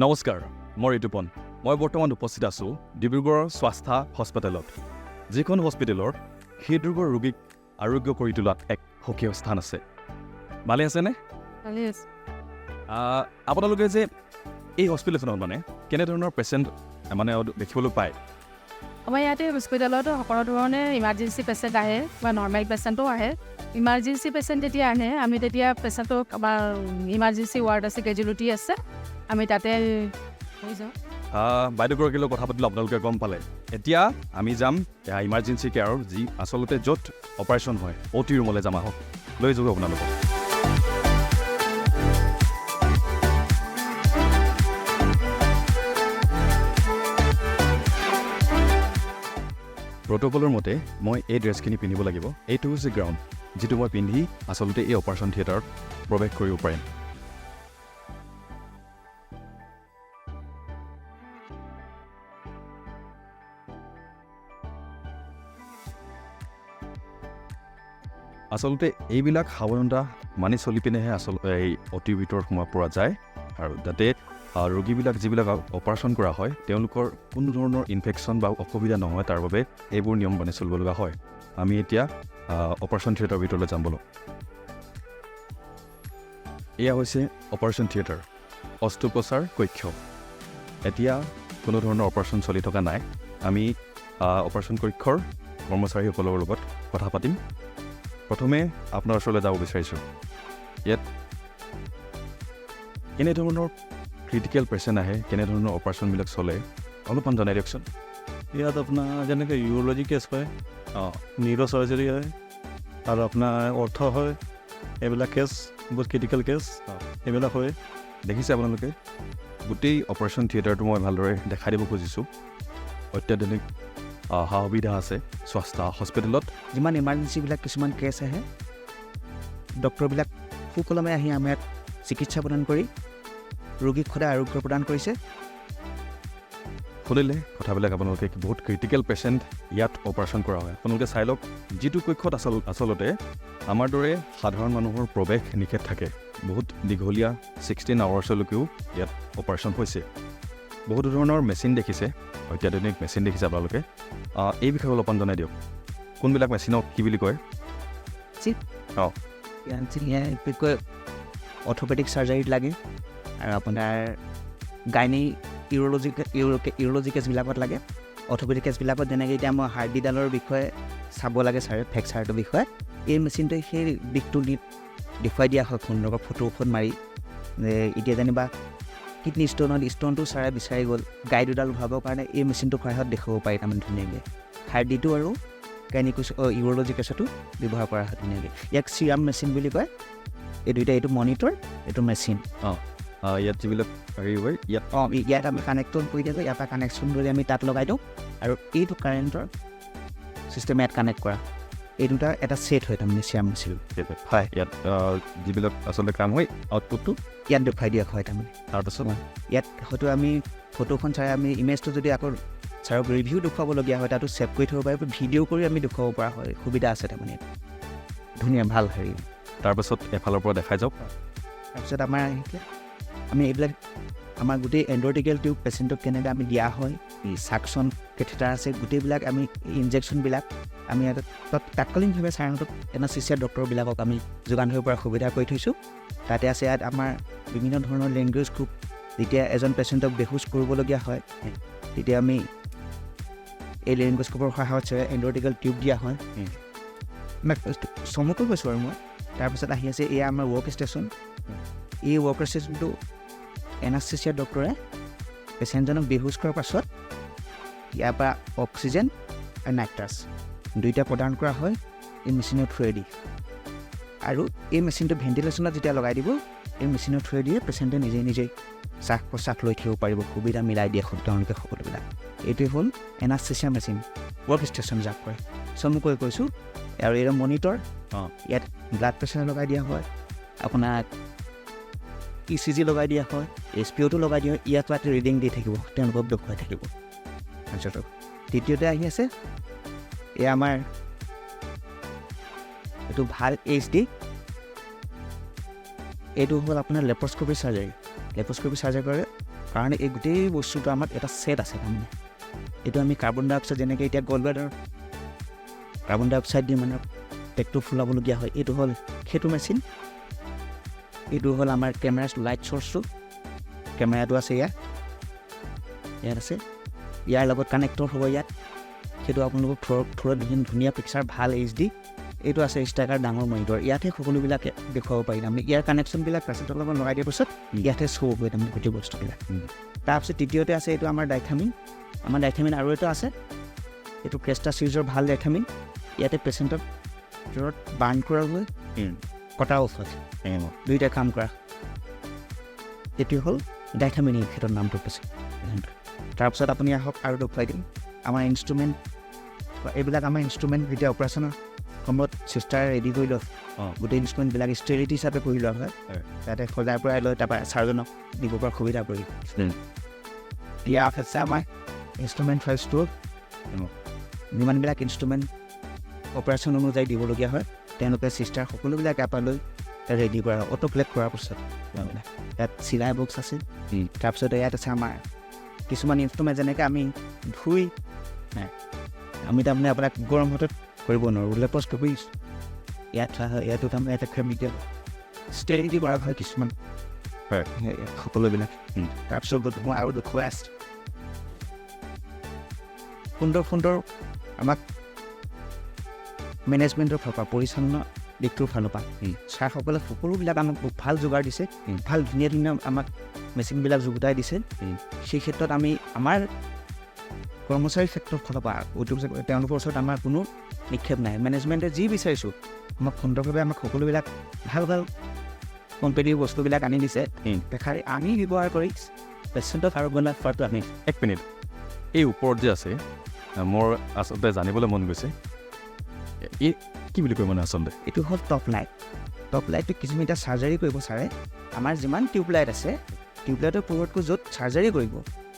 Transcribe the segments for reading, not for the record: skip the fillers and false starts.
নমস্কাৰ, মই ঋতুপন। মই বৰ্তমান উপস্থিত আছোঁ ডিব্ৰুগড়ৰ স্বাস্থা হস্পিটেলত, যিখন হস্পিটেলৰ হৃদৰোগৰ ৰোগীক আৰোগ্য কৰি তোলাত এক সক্ৰিয় স্থান আছে। ভালে আছেনে? ভালে আছে। আপোনালোকে যে এই হস্পিটেলখনত মানে কেনেধৰণৰ পেচেণ্ট মানে দেখিবলৈ পায়? আমাৰ ইয়াতে হস্পিটেলত সকলো ধৰণে ইমাৰ্জেঞ্চি পেচেণ্ট আহে বা নৰ্মেল পেচেণ্টো আহে। ইমাৰ্জেঞ্চি পেচেণ্ট যেতিয়া আহে আমি তেতিয়া পেচেণ্টক আমাৰ ইমাৰ্জেঞ্চি ৱাৰ্ড আছে, কেজুৱেলিটি আছে, আমি তাতে হৈ যাওঁ। বাইদেউগৰাকীৰ লগত কথা পাতিলে আপোনালোকে গম পালে। এতিয়া আমি যাম ইমাৰ্জেঞ্চি কেয়াৰৰ, যি আচলতে য'ত অপাৰেশ্যন হয়, অ' টি ৰুমলৈ যাম। আহক, লৈ যাব আপোনালোকক। প্ৰট'কলৰ মতে মই এই ড্ৰেছখিনি পিন্ধিব লাগিব। এইটো হৈছে গ্ৰাউণ্ড, যিটো মই পিন্ধি আচলতে এই অপাৰেশ্যন থিয়েটাৰত প্ৰৱেশ কৰিব পাৰিম। আচলতে এইবিলাক সাৱধানতা মানি চলি পিনেহে এই অতিৰ ভিতৰত সোমাব পৰা যায়, আৰু যাতে ৰোগীবিলাক যিবিলাক অপাৰেশ্যন কৰা হয় তেওঁলোকৰ কোনো ধৰণৰ ইনফেকশ্যন বা অসুবিধা নহয়, তাৰ বাবে এইবোৰ নিয়ম মানি চলিব লগা হয়। আমি এতিয়া অপাৰেশ্যন থিয়েটাৰৰ ভিতৰলৈ যাম বলক। এয়া হৈছে অপাৰেশ্যন থিয়েটাৰ, অস্ত্ৰোপচাৰ কক্ষ। এতিয়া কোনো ধৰণৰ অপাৰেশ্যন চলি থকা নাই। আমি অপাৰেশ্যন কক্ষৰ কৰ্মচাৰীসকলৰ লগত কথা পাতিম। প্ৰথমে আপোনাৰ ওচৰলৈ যাব বিচাৰিছোঁ। ইয়াত কেনেধৰণৰ ক্ৰিটিকেল পেচেণ্ট আহে, কেনেধৰণৰ অপাৰেশ্যনবিলাক চলে, অলপমান জনাই দিয়কচোন। ইয়াত আপোনাৰ যেনেকৈ ইউৰ'লজি কেছ হয়, নিউৰ' চাৰ্জাৰী হয়, আৰু আপোনাৰ অৰ্থ হয়, এইবিলাক কেছ বহুত ক্ৰিটিকেল কেছ এইবিলাক হয়। দেখিছে আপোনালোকে, গোটেই অপাৰেশ্যন থিয়েটাৰটো মই ভালদৰে দেখাই দিব খুজিছোঁ। অত্যাধুনিক সা সুবিধা আছে স্বাস্থা হস্পিটেলত। যিমান ইমাৰ্জেঞ্চিবিলাক কিছুমান কেছ আহে, ডক্টৰবিলাক সুকলমে আহি আমাৰ ইয়াত চিকিৎসা প্ৰদান কৰি ৰোগীক সদায় আৰোগ্য প্ৰদান কৰিছে। শুনিলে কথাবিলাক আপোনালোকে, বহুত ক্ৰিটিকেল পেচেণ্ট ইয়াত অপাৰেশ্যন কৰা হয়। আপোনালোকে চাই লওক, যিটো কক্ষত আচলতে আমাৰ দৰে সাধাৰণ মানুহৰ প্ৰৱেশ নিষেধ থাকে। বহুত দীঘলীয়া 16 আৱাৰ্ছলৈকেও ইয়াত অপাৰেশ্যন হৈছে। বহুতো ধৰণৰ মেচিন দেখিছে, অত্যাধুনিক মেচিন দেখিছে আপোনালোকে। এই বিষয়ে অলপমান জনাই দিয়ক, কোনবিলাক মেচিনক কি বুলি কয়? কয় অৰ্থপেডিক চাৰ্জাৰীত লাগে, আৰু আপোনাৰ গাইনী ইউৰ'লজি কেছবিলাকত লাগে। অৰ্থপেডিক কেছবিলাকত যেনেকৈ এতিয়া মই হাৰ্ডিডালৰ বিষয়ে চাব লাগে ছাৰে, ফ্ৰেকচাৰটোৰ বিষয়ে, এই মেচিনটোৱে সেই দিশটো দেখুৱাই দিয়া হয় ফোনৰ ফটো মাৰি। এতিয়া যেনিবা কিডনী ষ্ট'নটো ছাৰে বিচাৰি গ'ল, গাই দুডাল ভৰাবৰ কাৰণে এই মেচিনটোৰ সহায়ত দেখুৱাব পাৰি তাৰমানে ধুনীয়াকৈ। হাৰ্ডিটো আৰু গাইনী ইউৰ'লজি কেছতো ব্যৱহাৰ কৰা হয় ধুনীয়াকৈ। ইয়াক চিৰাম মেচিন বুলি কয়। এই দুইটা, এইটো মনিটৰ, এইটো মেচিন। ইয়াত যিবিলাক হেৰি হয়, ইয়াত আমি কানেক্টন কৰি দিওঁ, ইয়াৰ পৰা কানেকশ্যন কৰি আমি তাত লগাই দিওঁ, আৰু এইটো কাৰেণ্টৰ ছিষ্টেম ইয়াত কানেক্ট কৰা। এই দুটা এটা ছেট হয় তাৰমানে চিৰাম মেচিন হয়। ইয়াত যিবিলাক আচলতে কাম হয়, আউটপুটটো ইয়াত দেখুৱাই দিয়া হয় তাৰমানে। তাৰপাছত ইয়াত হয়তো আমি ফটোখন চাই আমি ইমেজটো যদি আকৌ ছাৰক ৰিভিউ দেখুৱাবলগীয়া হয়, তাতো ছেভ কৰি থ'ব পাৰিব, ভিডিঅ' কৰি আমি দেখুৱাব পৰা হয়, সুবিধা আছে তাৰমানে। ধুনীয়া ভাল হেৰি। তাৰপাছত এফালৰ পৰা দেখাই যাওক। তাৰপিছত আমাৰ আমি এইবিলাক আমাৰ গোটেই এণ্ড'ৰ্টিকেল টিউব পেচেণ্টক কেনেকৈ আমি দিয়া হয়, চাকচন কেথেটাৰ আছে, গোটেইবিলাক আমি ইনজেকশ্যনবিলাক আমি ইয়াত তাৎকালীনভাৱে ছাৰহঁতক এনাস্থেচিয়া ডক্টৰবিলাকক আমি যোগান ধৰিব পৰা সুবিধা কৰি থৈছোঁ। তাতে আছে ইয়াত আমাৰ বিভিন্ন ধৰণৰ লেংগুৱেজ গ্ৰুপ। যেতিয়া এজন পেচেণ্টক বেহুচ কৰিবলগীয়া হয়, তেতিয়া আমি এই লেংগুৱেজ গ্ৰুপৰ সহায়ত এণ্ড'ৰ্টিকেল টিউব দিয়া হয়। চমুকৈ কৈছোঁ আৰু মই। তাৰপিছত আহি আছে এয়া আমাৰ ৱৰ্ক ষ্টেচন। এই ৱৰ্ক ষ্টেচনটো এনাস্থেচিয়া ডক্টৰে পেচেণ্টজনক বেহুচ কৰাৰ পাছত ইয়াৰ পৰা অক্সিজেন আৰু নাইট্ৰাছ দুয়োটা প্ৰদান কৰা হয় এই মেচিনৰ থ্ৰুৱেদি। আৰু এই মেচিনটো ভেণ্টিলেশ্যনত যেতিয়া লগাই দিব, এই মেচিনৰ থ্ৰুৱেদিয়ে পেচেণ্টে নিজেই শ্বাস প্ৰশ্বাস লৈ থাকিব পাৰিব, সুবিধা মিলাই দিয়ে তেওঁলোকে সকলোবিলাক। এইটোৱে হ'ল এনাস্থেচিয়া মেচিন, ৱৰ্ক ষ্টেচন যাক কয়। চমুকৈ কৈছোঁ। আৰু এইটো মনিটৰ, ইয়াত ব্লাড প্ৰেছাৰ লগাই দিয়া হয়, আপোনাৰ ECG লগাই দিয়া হয়, SPOটো লগাই দিয়া হয়। ইয়াতো এটা ৰিডিং দি থাকিব, তেওঁলোকক দেখুৱাই থাকিব। দ্বিতীয়তে আহি আছে এয়া আমাৰ এইটো ভাল HD। এইটো হ'ল আপোনাৰ লেপ্ৰস্কপি চাৰ্জাৰী। লেপ্ৰস্কপি চাৰ্জাৰী কৰে কাৰণ এই গোটেই বস্তুটো আমাৰ এটা ছেট আছে তাৰমানে এইটো আমি কাৰ্বন ডাই অক্সাইড যেনেকৈ এতিয়া গল ব্লাডাৰ কাৰ্বন ডাই অক্সাইড দি মানে পেটটো ফুলাবলগীয়া হয় এইটো হ'ল সেইটো মেচিন এইটো হ'ল আমাৰ কেমেৰা লাইট চ'ৰ্চটো কেমেৰাটো আছে ইয়াত আছে ইয়াৰ লগত কানেক্টৰ হ'ব ইয়াত সেইটো আপোনালোকক থ্ৰত ধুনীয়া পিকচাৰ ভাল HD এইটো আছে ষ্টাইকাৰ ডাঙৰ মনিটৰ ইয়াতহে সকলোবিলাকে দেখুৱাব পাৰিম আমি ইয়াৰ কানেকশ্যনবিলাক পেচেণ্টৰ লগত লগাই দিয়াৰ পিছত ইয়াতহে শ্ব' কৰি তাৰমানে গোটেই বস্তুবিলাক তাৰপিছত তৃতীয়তে আছে এইটো আমাৰ ডাইথামিন আৰু এটা আছে এইটো ক্ৰেষ্টা চিৰিজৰ ভাল ডাইথামিন ইয়াতে পেচেণ্টক জ্বৰত বাৰ্ণ কৰা হয় কটা ঔষধ দুইটা কাম কৰা এইটো হ'ল ডাইথামিন এই ক্ষেত্ৰত নামটো কৈছে তাৰপিছত আপুনি আহক আৰু দেখুৱাই দিম আমাৰ ইনষ্ট্ৰুমেণ্ট এইবিলাক আমাৰ ইনষ্ট্ৰুমেণ্ট যেতিয়া অপাৰেশ্যনৰ সময়ত চিষ্টাৰে ৰেডি কৰি লয় গোটেই ইনষ্ট্ৰুমেণ্টবিলাক ষ্টেৰিটি হিচাপে কৰি লোৱা হয় তাতে সজাই পৰাই লৈ তাৰপৰা ছাৰজনক দিব পৰা সুবিধা কৰি দিয়া আছে আমাৰ ইনষ্ট্ৰুমেণ্ট ফাইলছটো যিমানবিলাক ইনষ্ট্ৰুমেণ্ট অপাৰেশ্যন অনুযায়ী দিবলগীয়া হয় তেওঁলোকে চিষ্টাৰ সকলোবিলাক ইয়াৰপৰা লৈ ৰেডি কৰা অটোপ্লেট কৰাৰ পিছত ইয়াত চিলাই বক্স আছে তাৰপিছত ইয়াত আছে আমাৰ কিছুমান ইনষ্ট্ৰুমেণ্ট যেনেকৈ আমি ধুই আমি তাৰমানে আপোনাক গৰম হাতত কৰিব নোৱাৰোঁ লেপস্কপি ইয়াত থোৱা হয় ইয়াতো তাৰমানে এটা কেমিকেল ষ্টেৰিটি কৰা হয় কিছুমান সকলোবিলাক তাৰপিছত মই আৰু দেখুৱাই আছোঁ সুন্দৰ আমাক মেনেজমেণ্টৰ ফালৰ পৰা পৰিচালনা দিশটোৰ ফালৰ পৰা ছাৰসকলে সকলোবিলাক আমাক ভাল যোগাৰ দিছে ভাল ধুনীয়া আমাক মেচিনবিলাক যুগুতাই দিছে সেই ক্ষেত্ৰত আমি আমাৰ কৰ্মচাৰীৰ ক্ষেত্ৰৰ ফালৰ পৰা তেওঁলোকৰ ওচৰত আমাৰ কোনো নিক্ষেপ নাই মেনেজমেণ্টে যি বিচাৰিছোঁ আমাক সুন্দৰভাৱে আমাক সকলোবিলাক ভাল কোম্পানীৰ বস্তুবিলাক আনি দিছে দেখাই আমি ব্যৱহাৰ কৰি পেচেণ্টক আৰু বনাই খোৱাটো আমি 1 মিনিট এই ওপৰত যে আছে মোৰ আচলতে জানিবলৈ মন গৈছে এই কি বুলি কয় মানে আচলতে এইটো হ'ল টপ লাইটটো কিছুমান এতিয়া চাৰ্জাৰী কৰিব ছাৰে আমাৰ যিমান টিউবলাইট আছে টিউবলাইটৰ পোহৰতকৈ য'ত চাৰ্জাৰী কৰিব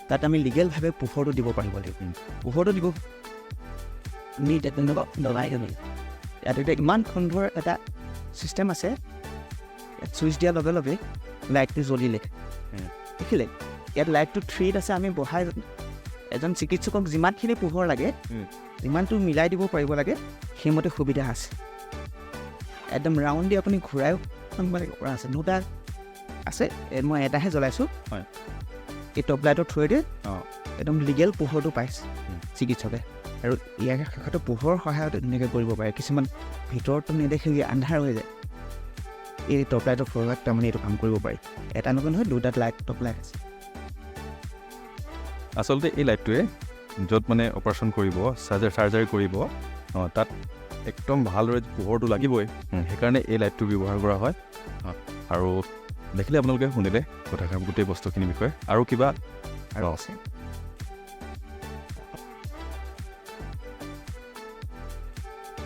তাত আমি লিগেলভাৱে পোহৰটো দিব পাৰিব লাগিব পোহৰটো দিব আমি তেনেকুৱা লগাই দিম ইয়াত এতিয়া ইমান সুন্দৰ এটা ছিষ্টেম আছে ইয়াত ছুইচ দিয়াৰ লগে লগে লাইটটো জ্বলিলে দেখিলে ইয়াত লাইটটো 3 আছে আমি বহাই এজন চিকিৎসকক যিমানখিনি পোহৰ লাগে যিমানটো মিলাই দিব পাৰিব লাগে সেইমতে সুবিধা আছে একদম ৰাউণ্ড দি আপুনি ঘূৰাইও পৰা আছে দুটা আছে মই এটাহে জ্বলাইছোঁ এই টপ লাইটৰ থ্ৰুৱেদি একদম লিগেল পোহৰটো পাইছে চিকিৎসকে আৰু ইয়াৰ শেষতে পোহৰৰ সহায়ত ধুনীয়াকৈ কৰিব পাৰে কিছুমান ভিতৰতো নেদেখে আন্ধাৰ হৈ যায় এই টপ লাইটৰ থ্ৰুত তাৰমানে এইটো কাম কৰিব পাৰি এটা নহয় দুটা টপ লাইট আছে আচলতে এই লাইটটোৱে য'ত মানে অপাৰেশ্যন কৰিব চাৰ্জাৰী কৰিব তাত একদম ভালদৰে পোহৰটো লাগিবই সেইকাৰণে এই লাইটটো ব্যৱহাৰ কৰা হয় আৰু দেখিলে আপোনালোকে শুনিলে কথাষাৰ গোটেই বস্তুখিনিৰ বিষয়ে আৰু কিবা আৰু আছে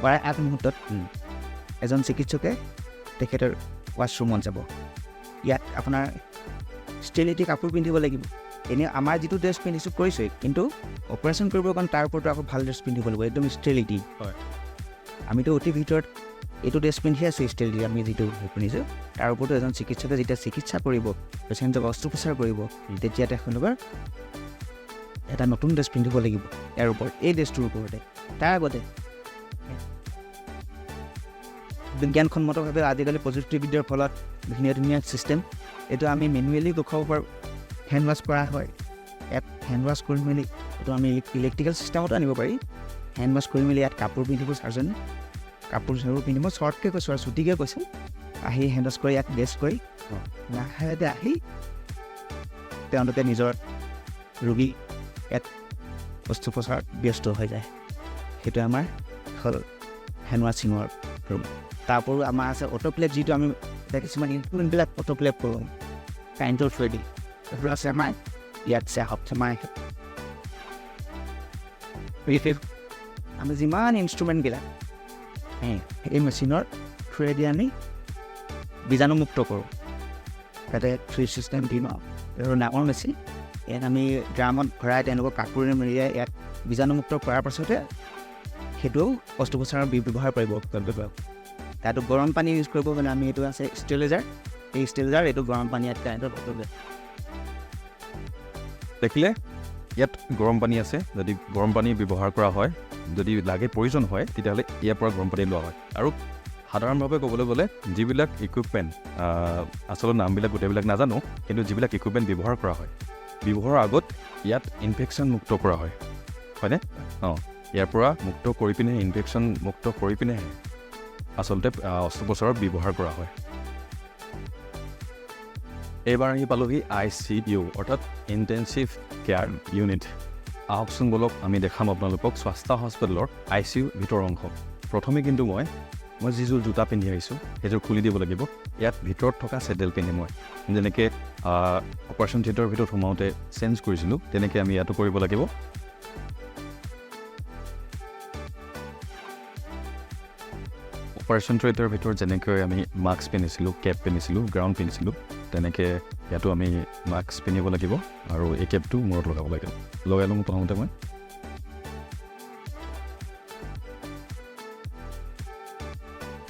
প্ৰায় 8 মুহূৰ্তত এজন চিকিৎসকে তেখেতৰ ৱাছৰুমত যাব ইয়াত আপোনাৰ ষ্টেৰিলিটি কাপোৰ পিন্ধিব লাগিব এনেই আমাৰ যিটো ড্ৰেছ পিন্ধিছোঁ কৰিছোঁ কিন্তু অপাৰেশ্যন কৰিবৰ কাৰণে তাৰ ওপৰতো আকৌ ভাল ড্ৰেছ পিন্ধিব লাগিব একদম ষ্টেৰিলিটি হয় আমিতো অতি ভিতৰত এইটো ড্ৰেছ পিন্ধি আছোঁ ষ্টেৰিলিটি আমি যিটো পিন্ধিছোঁ তাৰ ওপৰতো এজন চিকিৎসকে যেতিয়া চিকিৎসা কৰিব পেচেণ্টক অস্ত্ৰোপচাৰ কৰিব তেতিয়া তেখেতলোকৰ এটা নতুন ড্ৰেছ পিন্ধিব লাগিব ইয়াৰ ওপৰত এই ড্ৰেছটোৰ ওপৰতে তাৰ আগতে বিজ্ঞানসন্মতভাৱে আজিকালি প্ৰযুক্তিবিদ্যাৰ ফলত ধুনীয়া ছিষ্টেম এইটো আমি মেনুৱেলি দেখুৱাব পাৰোঁ হেণ্ড ৱাছ কৰা হয় ইয়াত হেণ্ড ৱাছ কৰি মেলি এইটো আমি ইলেক্ট্ৰিকেল ছিষ্টেমতো আনিব পাৰি হেণ্ড ৱাছ কৰি মেলি ইয়াত কাপোৰ পিন্ধিব চাৰ্জনে কাপোৰ পিন্ধিব শ্বৰ্টকৈ কৈছোঁ আৰু ছুটিকৈ কৈছোঁ আহি হেণ্ড ৱাছ কৰি ইয়াত ড্ৰেছ কৰি লাহেতে আহি তেওঁলোকে নিজৰ ৰোগী ইয়াত অস্ত্ৰোপচাৰত ব্যস্ত হৈ যায় সেইটো আমাৰ হ'ল হেণ্ড ৱাছিঙৰ ৰুম তাৰ উপৰিও আমাৰ আছে অটোপ্লেট যিটো আমি এতিয়া কিছুমান ইনষ্ট্ৰুমেণ্টবিলাক অটোপ্লেট কৰোঁ কাৰেণ্টৰ থ্ৰুৱেদি এইবোৰ আছে আমাৰ ইয়াত আছে সপ্তাহ আমি যিমান ইনষ্ট্ৰুমেণ্টবিলাক এই মেচিনৰ থ্ৰুৱেদি আমি বীজাণুমুক্ত কৰোঁ তাতে থ্ৰী ছিষ্টেম দিম আৰু ডাঙৰ মেচিন ইয়াত আমি ড্ৰামত ভৰাই তেওঁলোকক কাপোৰে মেৰিয়াই ইয়াত বীজাণুমুক্ত কৰাৰ পাছতে সেইটোও অস্ত্ৰোপচাৰৰ ব্যৱহাৰ কৰিব তাতো গৰম পানী ইউজ কৰিব মানে আমি এইটো আছে ষ্টেৰিলাইজাৰ এই ষ্টেৰিলাইজাৰ এইটো গৰম পানী ইয়াত কাৰেণ্টত দেখিলে ইয়াত গৰম পানী আছে, যদি গৰম পানী ব্যৱহাৰ কৰা হয়, যদি লাগে প্ৰয়োজন হয় তেতিয়াহ'লে ইয়াৰ পৰা গৰম পানী লোৱা হয়। আৰু সাধাৰণভাৱে ক'বলৈ গ'লে যিবিলাক ইকুইপমেণ্ট আচলতে নামবিলাক গোটেইবিলাক নাজানো, কিন্তু যিবিলাক ইকুইপমেণ্ট ব্যৱহাৰ কৰা হয়, ব্যৱহাৰৰ আগত ইয়াত ইনফেকশ্যন মুক্ত কৰা হয়, হয়নে? ইয়াৰ পৰা মুক্ত কৰি পিনে ইনফেকশ্যন মুক্ত কৰি পিনেহে আচলতে অস্ত্ৰোপচাৰৰ ব্যৱহাৰ কৰা হয়। এইবাৰ আহি পালোহি ICU অৰ্থাৎ ইণ্টেনচিভ কেয়াৰ ইউনিট। আহকচোন বলক আমি দেখাম আপোনালোকক স্বাস্থ্য হস্পিটেলৰ ICU ভিতৰৰ অংশ। প্ৰথমে কিন্তু মই যিযোৰ জোতা পিন্ধি আহিছোঁ সেইযোৰ খুলি দিব লাগিব। ইয়াত ভিতৰত থকা চেডেল পিন্ধি মই যেনেকৈ অপাৰেশ্যন থিয়েটাৰৰ ভিতৰত সোমাওঁতে চেঞ্জ কৰিছিলোঁ, তেনেকৈ আমি ইয়াতো কৰিব লাগিব। অপাৰেশ্যন থিয়েটাৰৰ ভিতৰত যেনেকৈ আমি মাস্ক পিন্ধিছিলোঁ, কেপ পিন্ধিছিলোঁ, গ্ৰাউণ্ড পিন্ধিছিলোঁ, তেনেকৈ ইয়াতো আমি মাস্ক পিন্ধিব লাগিব আৰু এই কেপটো মূৰত লগাব লাগিব। লগাই লওঁ প্ৰথমতে মই।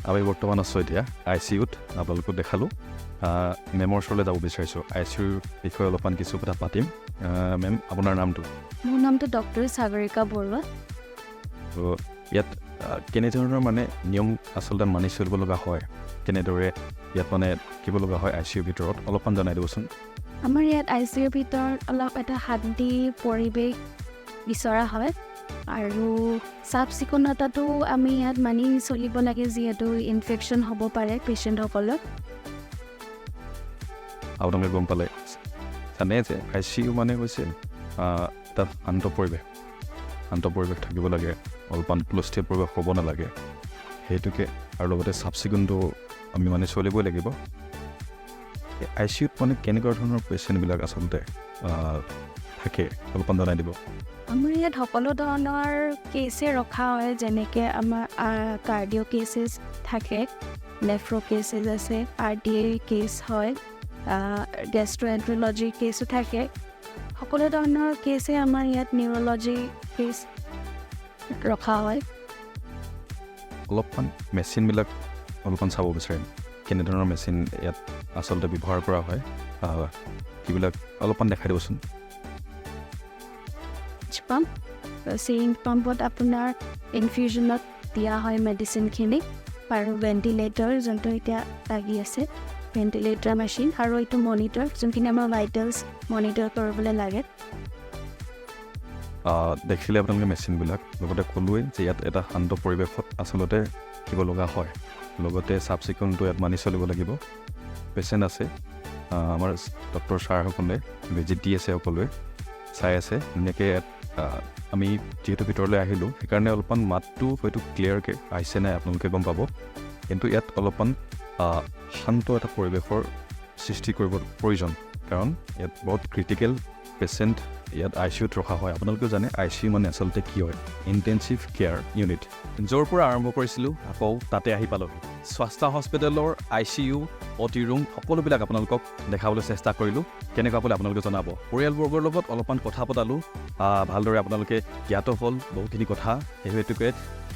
আমি বৰ্তমান আছোঁ এতিয়া ICUত। আপোনালোকক দেখালোঁ। মেমৰ ওচৰলৈ যাব বিচাৰিছোঁ। ICUৰ বিষয়ে অলপমান কিছু কথা পাতিম। মেম, আপোনাৰ নামটো? মোৰ নামটো ডক্টৰ সাগৰিকা বৰুৱা। তো ইয়াত কেনেধৰণৰ মানে নিয়ম আচলতে মানি চলিব লগা হয়, কেনেদৰে ইয়াত মানে থাকিব লগা হয় ICUৰ ভিতৰত, অলপমান জনাই দিবচোন। আমাৰ ইয়াত ICUৰ ভিতৰত অলপ এটা শান্তি পৰিৱেশ বিচৰা হয় আৰু চাফ চিকুণতাটো আমি ইয়াত মানি চলিব লাগে, যিহেতু ইনফেকশ্যন হ'ব পাৰে পেচেণ্টসকলৰ। আপোনালোকে গম পালে জানে যে ICU মানে হৈছে এটা শান্ত পৰিৱেশ থাকিব লাগে, অলপমান হুলস্থুলীয়া পৰিৱেশ হ'ব নালাগে, সেইটোকে। আৰু লগতে চাফ চিকুণটো আমি মানে চলিবই লাগিব। ICUত মানে কেনেকুৱা ধৰণৰ পেচেণ্টবিলাক আচলতে থাকে, অলপমান জনাই দিব। আমাৰ ইয়াত সকলো ধৰণৰ কেছে ৰখা হয়, যেনেকৈ আমাৰ কাৰ্ডিঅ' কেছেছ থাকে, নেফ্ৰ' কেছেছ আছে, RTA কেছ হয়, গেষ্ট্ৰ'এণ্ট্ৰলজি কেছো থাকে। সকলো ধৰণৰ কেছে আমাৰ ইয়াত নিউৰলজি কেছ ৰখা হয়। অলপমান মেচিনবিলাক অলপমান চাব বিচাৰিম, কেনেধৰণৰ মেচিন ইয়াত আচলতে ব্যৱহাৰ কৰা হয়, কিবিলাক অলপমান দেখাই দিবচোন। পাম্প, চিৰিঞ্জ পাম্পত আপোনাৰ ইনফিউজনত দিয়া হয় মেডিচিনখিনি, আৰু ভেণ্টিলেটৰ যোনটো এতিয়া লাগি আছে, ভেণ্টিলেটৰ মেচিন, আৰু এইটো মনিটৰ, যোনখিনি আমাৰ ভাইটেলছ মনিটৰ কৰিবলৈ লাগে। দেখিলে আপোনালোকে মেচিনবিলাক, লগতে ক'লোৱেই যে ইয়াত এটা শান্ত পৰিৱেশত আচলতে থাকিব লগা হয়, লগতে চাফ চিকুণটো ইয়াত মানি চলিব লাগিব। পেচেণ্ট আছে, আমাৰ ডক্টৰ ছাৰসকলে ভিজিট দি আছে, সকলোৱে চাই আছে ধুনীয়াকৈ। ইয়াত আমি যিহেতু ভিতৰলৈ আহিলোঁ, সেইকাৰণে অলপমান মাতটো হয়তো ক্লিয়াৰকৈ আহিছে নাই আপোনালোকে গম পাব, কিন্তু ইয়াত অলপমান শান্ত এটা পৰিৱেশৰ সৃষ্টি কৰিব প্ৰয়োজন, কাৰণ ইয়াত বহুত ক্ৰিটিকেল পেচেণ্ট ইয়াত ICUত ৰখা হয়। আপোনালোকেও জানে ICU মানে আচলতে কি হয়, ইণ্টেনচিভ কেয়াৰ ইউনিট। য'ৰ পৰা আৰম্ভ কৰিছিলোঁ আকৌ তাতে আহি পালোহি। স্বাস্থ্য হস্পিটেলৰ ICU, OT ৰুম সকলোবিলাক আপোনালোকক দেখাবলৈ চেষ্টা কৰিলোঁ। কেনেকুৱা পালে আপোনালোকে জনাব। পৰিয়ালবৰ্গৰ লগত অলপমান কথা পতালোঁ, ভালদৰে আপোনালোকে জ্ঞাত হ'ল বহুখিনি কথা, সেইটোকে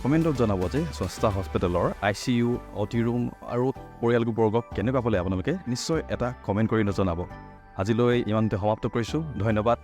কমেণ্টত জনাব যে স্বাস্থ্য হস্পিটেলৰ ICU, OT ৰুম আৰু পৰিয়ালবৰ্গক কেনেকুৱা পালে আপোনালোকে নিশ্চয় এটা কমেণ্ট কৰি জনাব। আজিলৈ ইমানতে সমাপ্ত কৰিছোঁ। ধন্যবাদ।